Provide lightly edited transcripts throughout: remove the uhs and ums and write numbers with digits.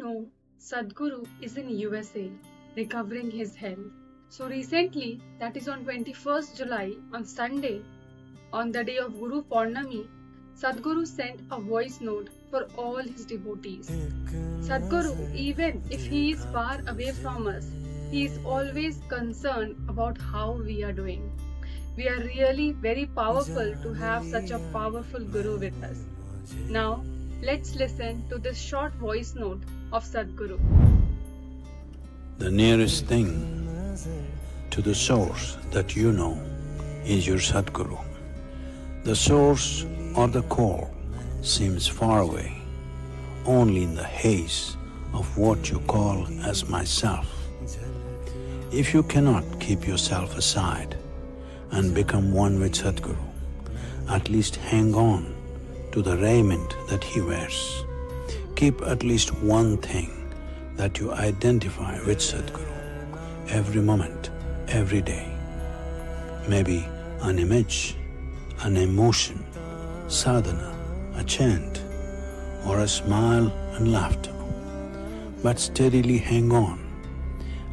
know, Sadhguru is in USA recovering his health. So recently, that is on 21st July, on Sunday, on the day of Guru Purnami, Sadhguru sent a voice note for all his devotees. Sadhguru, even if he is far away from us, he is always concerned about how we are doing. We are really very powerful to have such a powerful Guru with us. Now, let's listen to this short voice note of Sadhguru. The nearest thing to the source that you know is your Sadhguru. The source or the core seems far away, only in the haze of what you call as myself. If you cannot keep yourself aside and become one with Sadhguru, at least hang on to the raiment that he wears. Keep at least one thing that you identify with Sadhguru every moment, every day. Maybe an image, an emotion, sadhana, a chant, or a smile and laughter. But steadily hang on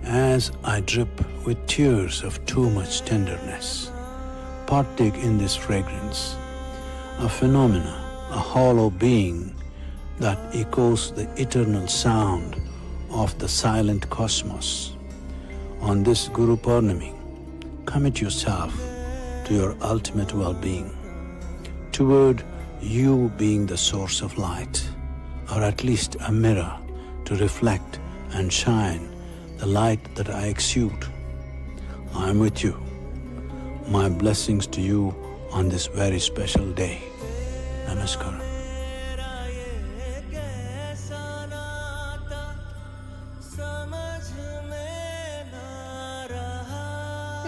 as I drip with tears of too much tenderness. Partake in this fragrance, a phenomena, a hollow being that echoes the eternal sound of the silent cosmos. On this Guru Purnami, commit yourself to your ultimate well-being, toward you being the source of light, or at least a mirror to reflect and shine the light that I exude. I am with you. My blessings to you on this very special day. Namaskaram.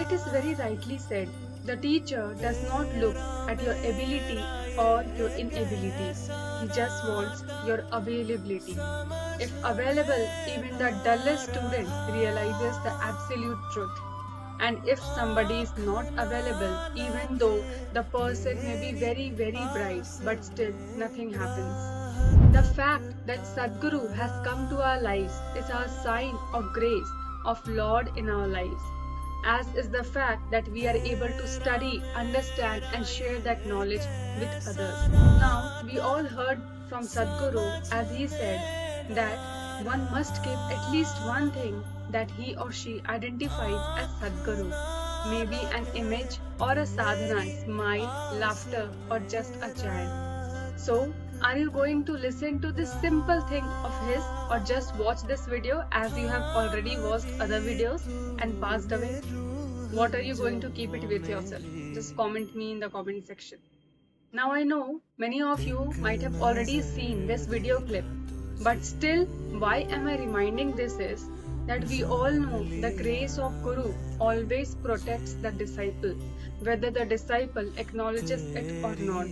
It is very rightly said, the teacher does not look at your ability or your inability. He just wants your availability. If available, even the dullest student realizes the absolute truth. And if somebody is not available, even though the person may be very, very bright, but still nothing happens. The fact that Sadhguru has come to our lives is our sign of grace of Lord in our lives, as is the fact that we are able to study, understand and share that knowledge with others. Now, we all heard from Sadhguru as he said that one must keep at least one thing that he or she identifies as Sadhguru, maybe an image or a sadhana, smile, laughter or just a chant. So, are you going to listen to this simple thing of his or just watch this video as you have already watched other videos and passed away? What are you going to keep it with yourself? Just comment me in the comment section. Now I know many of you might have already seen this video clip, but still why am I reminding this is that we all know the grace of Guru always protects the disciple, whether the disciple acknowledges it or not.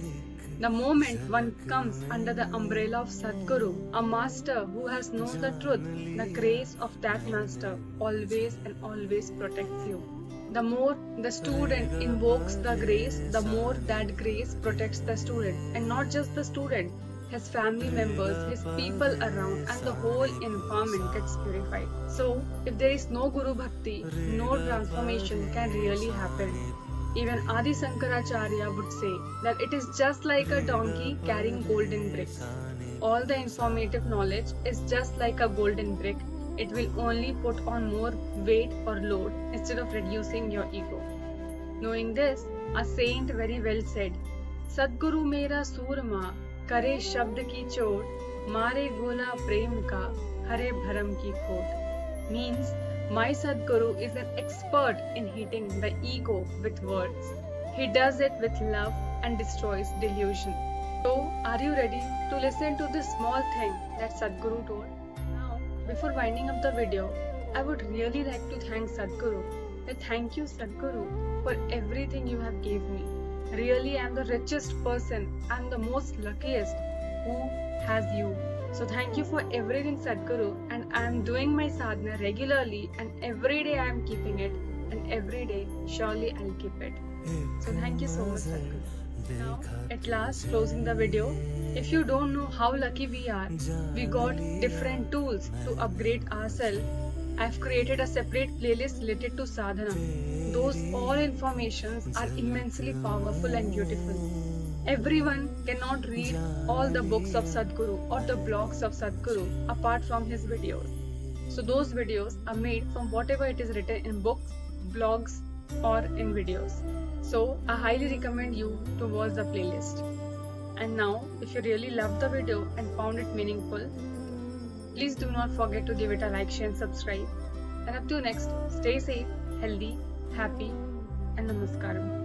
The moment one comes under the umbrella of Sadhguru, a master who has known the truth, the grace of that master always and always protects you. The more the student invokes the grace, the more that grace protects the student, and not just the student, his family members, his people around, and the whole environment gets purified. So, if there is no Guru Bhakti, no transformation can really happen. Even Adi Sankaracharya would say that it is just like a donkey carrying golden bricks. All the informative knowledge is just like a golden brick. It will only put on more weight or load instead of reducing your ego. Knowing this, a saint very well said, Sadhguru mera surma, करे शब्द की चोट, मारे गोला प्रेम का, हरे भरम की खोट. Means, my Sadhguru is an expert in hitting the ego with words. He does it with love and destroys delusion. So, are you ready to listen to this small thing that Sadhguru told? Now, before winding up the video, I would really like to thank Sadhguru. Thank you Sadhguru for everything you have gave me. Really, I am the richest person. I am the most luckiest who has you. So thank you for everything Sadhguru, and I am doing my sadhana regularly, and every day I am keeping it, and every day surely I'll keep it. So thank you so much Sadhguru. Now, at last, closing the video. If you don't know how lucky we are, we got different tools to upgrade ourselves. I've created a separate playlist related to sadhana. Those all informations are immensely powerful and beautiful. Everyone cannot read all the books of Sadhguru or the blogs of Sadhguru apart from his videos. So those videos are made from whatever it is written in books, blogs, or in videos. So I highly recommend you to watch the playlist. And now, if you really loved the video and found it meaningful, please do not forget to give it a like, share, and subscribe. And up to next, stay safe, healthy, happy, and namaskaram.